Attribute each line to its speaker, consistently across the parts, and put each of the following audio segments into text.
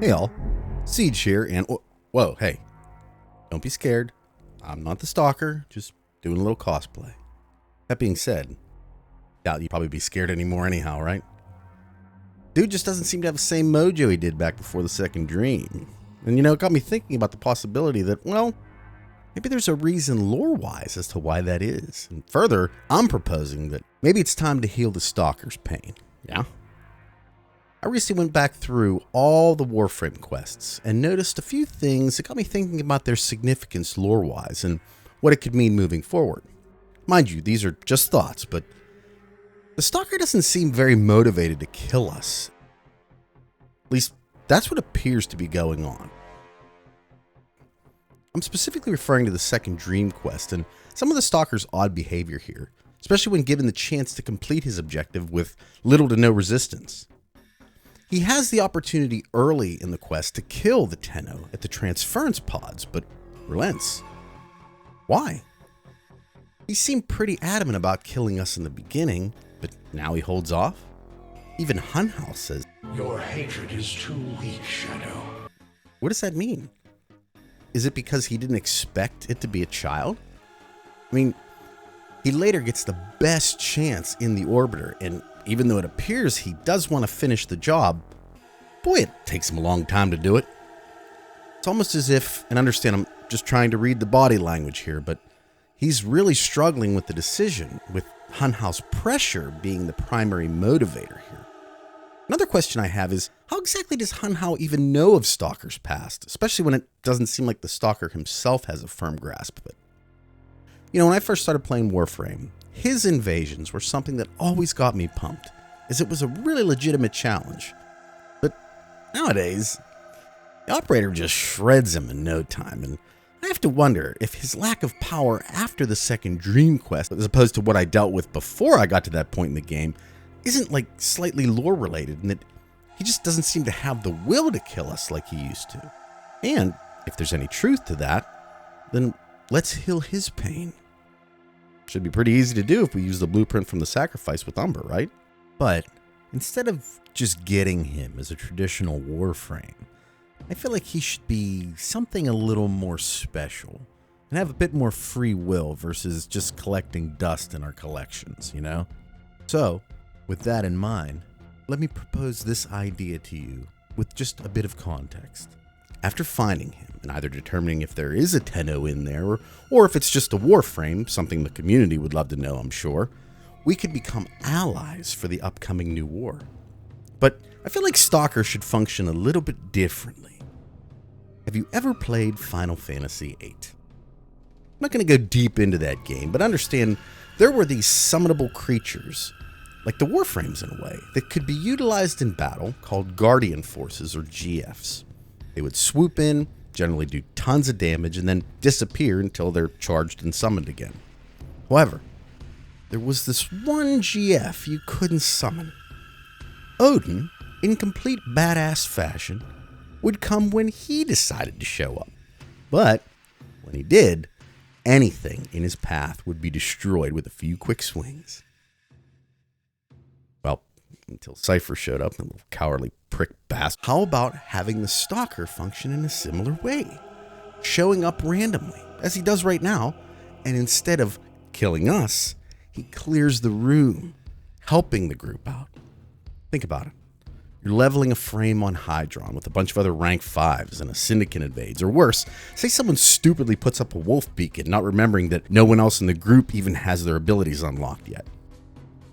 Speaker 1: Hey all, Siege here, and whoa, hey, don't be scared. I'm not the Stalker, just doing a little cosplay. That being said, doubt you'd probably be scared anymore anyhow, right? Dude just doesn't seem to have the same mojo he did back before the second dream. And it got me thinking about the possibility that, well, maybe there's a reason lore-wise as to why that is. And further, I'm proposing that maybe it's time to heal the Stalker's pain, yeah? I recently went back through all the Warframe quests and noticed a few things that got me thinking about their significance lore-wise and what it could mean moving forward. Mind you, these are just thoughts, but the Stalker doesn't seem very motivated to kill us. At least, that's what appears to be going on. I'm specifically referring to the second dream quest and some of the Stalker's odd behavior here, especially when given the chance to complete his objective with little to no resistance. He has the opportunity early in the quest to kill the Tenno at the transference pods, but relents. Why? He seemed pretty adamant about killing us in the beginning, but now he holds off? Even Hunhouse says,
Speaker 2: "Your hatred is too weak, Shadow."
Speaker 1: What does that mean? Is it because he didn't expect it to be a child? I mean, he later gets the best chance in the Orbiter, and even though it appears he does want to finish the job, boy, it takes him a long time to do it. It's almost as if, and understand I'm just trying to read the body language here, but he's really struggling with the decision, with Hunhouse pressure being the primary motivator here. Another question I have is, how exactly does Hunhouse even know of Stalker's past, especially when it doesn't seem like the Stalker himself has a firm grasp of it? When I first started playing Warframe, his invasions were something that always got me pumped, as it was a really legitimate challenge. But nowadays, the operator just shreds him in no time, and I have to wonder if his lack of power after the second dream quest, as opposed to what I dealt with before I got to that point in the game, isn't slightly lore related, and that he just doesn't seem to have the will to kill us like he used to. And if there's any truth to that, then let's heal his pain. Should be pretty easy to do if we use the blueprint from the sacrifice with Umbra, right? But instead of just getting him as a traditional Warframe, I feel like he should be something a little more special and have a bit more free will versus just collecting dust in our collections, So, with that in mind, let me propose this idea to you with just a bit of context. After finding him and either determining if there is a Tenno in there or if it's just a Warframe, something the community would love to know, I'm sure, we could become allies for the upcoming new war. But I feel like Stalker should function a little bit differently. Have you ever played Final Fantasy VIII? I'm not going to go deep into that game, but understand there were these summonable creatures, like the Warframes in a way, that could be utilized in battle called Guardian Forces or GFs. They would swoop in, generally do tons of damage, and then disappear until they're charged and summoned again. However, there was this one GF you couldn't summon. Odin, in complete badass fashion, would come when he decided to show up. But when he did, anything in his path would be destroyed with a few quick swings. Well, until Cypher showed up, a little cowardly prick bastard. How about having the Stalker function in a similar way? Showing up randomly, as he does right now, and instead of killing us, he clears the room, helping the group out. Think about it. You're leveling a frame on Hydron with a bunch of other rank 5s and a syndicate invades, or worse, say someone stupidly puts up a wolf beacon, not remembering that no one else in the group even has their abilities unlocked yet.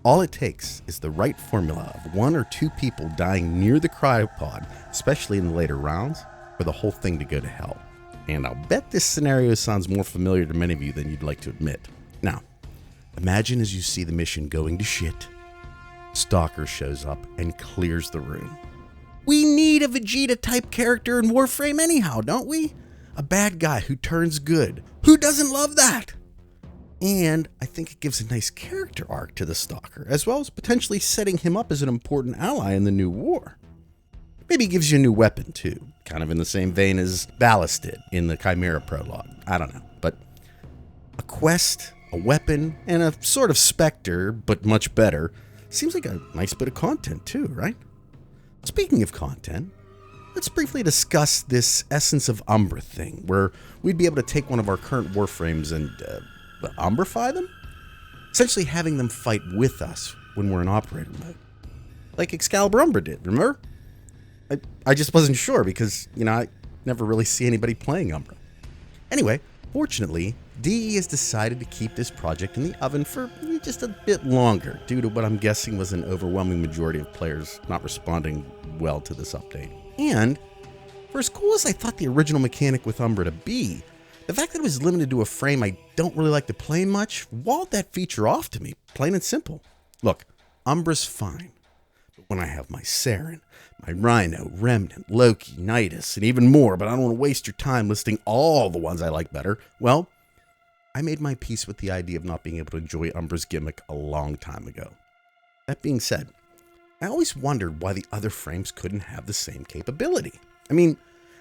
Speaker 1: All it takes is the right formula of 1 or 2 people dying near the cryopod, especially in the later rounds, for the whole thing to go to hell. And I'll bet this scenario sounds more familiar to many of you than you'd like to admit. Now, imagine as you see the mission going to shit, Stalker shows up and clears the room. We need a Vegeta-type character in Warframe anyhow, don't we? A bad guy who turns good. Who doesn't love that? And I think it gives a nice character arc to the Stalker, as well as potentially setting him up as an important ally in the new war. Maybe gives you a new weapon too, kind of in the same vein as Ballast did in the Chimera prologue. I don't know, but a quest, a weapon, and a sort of Spectre, but much better, seems like a nice bit of content too, right? Speaking of content, let's briefly discuss this Essence of Umbra thing, where we'd be able to take one of our current Warframes and Umbrify them? Essentially having them fight with us when we're in operator mode. Like Excalibur Umbra did, remember? I just wasn't sure because, I never really see anybody playing Umbra. Anyway, fortunately, DE has decided to keep this project in the oven for just a bit longer due to what I'm guessing was an overwhelming majority of players not responding well to this update. And for as cool as I thought the original mechanic with Umbra to be, the fact that it was limited to a frame I don't really like to play much walled that feature off to me, plain and simple. Look, Umbra's fine, but when I have my Saren, my Rhino, Remnant, Loki, Nidus, and even more, but I don't want to waste your time listing all the ones I like better, well, I made my peace with the idea of not being able to enjoy Umbra's gimmick a long time ago. That being said, I always wondered why the other frames couldn't have the same capability. I mean,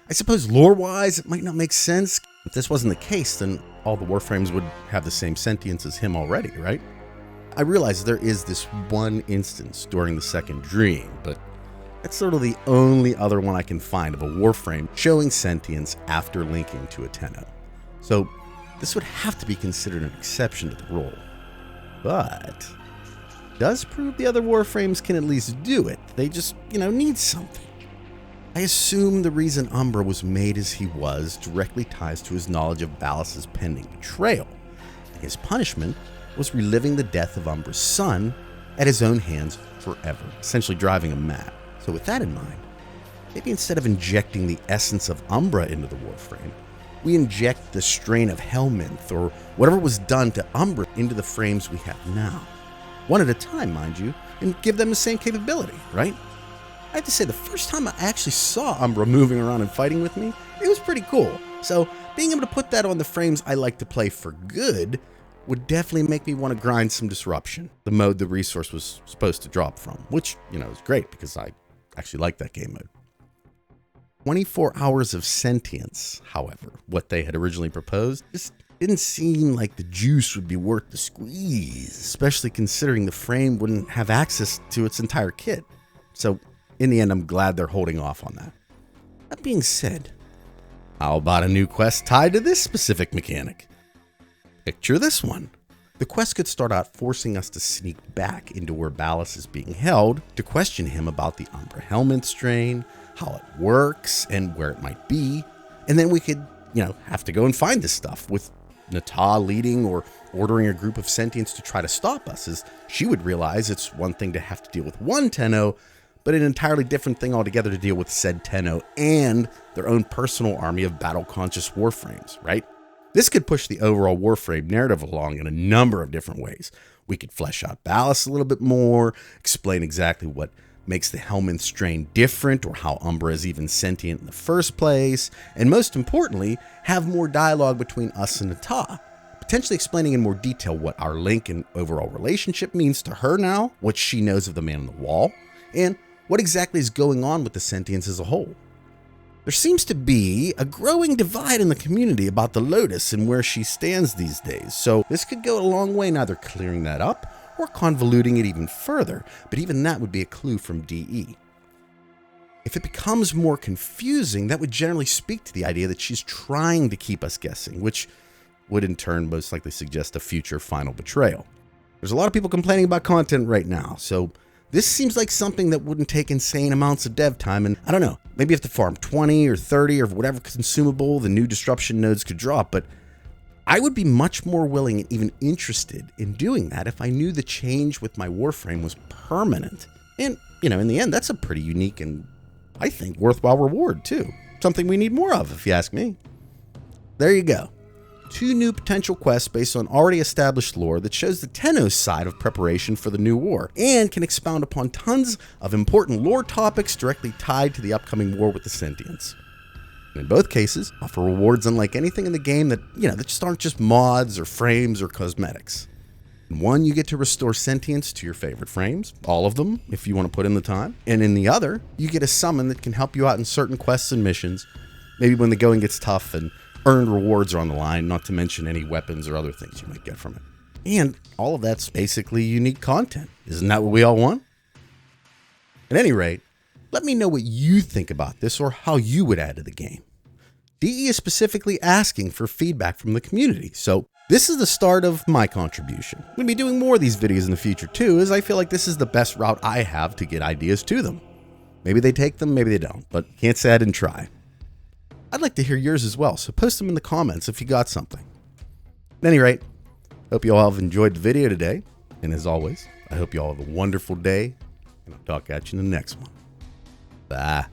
Speaker 1: I suppose lore-wise it might not make sense. If this wasn't the case, then all the Warframes would have the same sentience as him already, right? I realize there is this one instance during the second dream, but that's sort of the only other one I can find of a Warframe showing sentience after linking to a Tenno. So this would have to be considered an exception to the rule. But does prove the other Warframes can at least do it. They just, need something. I assume the reason Umbra was made as he was directly ties to his knowledge of Balas's pending betrayal. His punishment was reliving the death of Umbra's son at his own hands forever, essentially driving him mad. So with that in mind, maybe instead of injecting the essence of Umbra into the Warframe, we inject the strain of Helminth or whatever was done to Umbra into the frames we have now. One at a time, mind you, and give them the same capability, right? I have to say, the first time I actually saw Umbra moving around and fighting with me, it was pretty cool. So being able to put that on the frames I like to play for good would definitely make me want to grind some Disruption, the mode the resource was supposed to drop from, which, is great because I actually like that game mode. 24 hours of sentience, however, what they had originally proposed, just didn't seem like the juice would be worth the squeeze, especially considering the frame wouldn't have access to its entire kit. So in the end, I'm glad they're holding off on that. That being said, how about a new quest tied to this specific mechanic? Picture this one. The quest could start out forcing us to sneak back into where Balas is being held to question him about the Umbra Helminth strain, how it works, and where it might be. And then we could, have to go and find this stuff with Nata leading or ordering a group of sentients to try to stop us, as she would realize it's one thing to have to deal with one Tenno, but an entirely different thing altogether to deal with said Tenno and their own personal army of battle-conscious Warframes, right? This could push the overall Warframe narrative along in a number of different ways. We could flesh out Balas a little bit more, explain exactly what makes the Helminth strain different or how Umbra is even sentient in the first place, and most importantly, have more dialogue between us and Nata, potentially explaining in more detail what our link and overall relationship means to her now, what she knows of the Man on the Wall, and what exactly is going on with the sentience as a whole. There seems to be a growing divide in the community about the Lotus and where she stands these days, so this could go a long way in either clearing that up or convoluting it even further, but even that would be a clue from DE. If it becomes more confusing, that would generally speak to the idea that she's trying to keep us guessing, which would in turn most likely suggest a future final betrayal. There's a lot of people complaining about content right now, so this seems like something that wouldn't take insane amounts of dev time, and I don't know, maybe you have to farm 20 or 30 or whatever consumable the new Disruption nodes could drop, but I would be much more willing and even interested in doing that if I knew the change with my Warframe was permanent. And, in the end, that's a pretty unique and, I think, worthwhile reward, too. Something we need more of, if you ask me. There you go. 2 new potential quests based on already established lore that shows the Tenno's side of preparation for the new war, and can expound upon tons of important lore topics directly tied to the upcoming war with the Sentients. In both cases, offer rewards unlike anything in the game that just aren't just mods or frames or cosmetics. In one, you get to restore sentience to your favorite frames, all of them, if you want to put in the time. And in the other, you get a summon that can help you out in certain quests and missions, maybe when the going gets tough and earned rewards are on the line, not to mention any weapons or other things you might get from it. And all of that's basically unique content. Isn't that what we all want? At any rate, Let me know what you think about this or how you would add to the game. DE is specifically asking for feedback from the community, so this is the start of my contribution. I'm going to be doing more of these videos in the future too, as I feel like this is the best route I have to get ideas to them. Maybe they take them, maybe they don't, but can't say I didn't try. I'd like to hear yours as well, so post them in the comments if you got something. At any rate, hope you all have enjoyed the video today, and as always, I hope you all have a wonderful day, and I'll talk at you in the next one. Bye.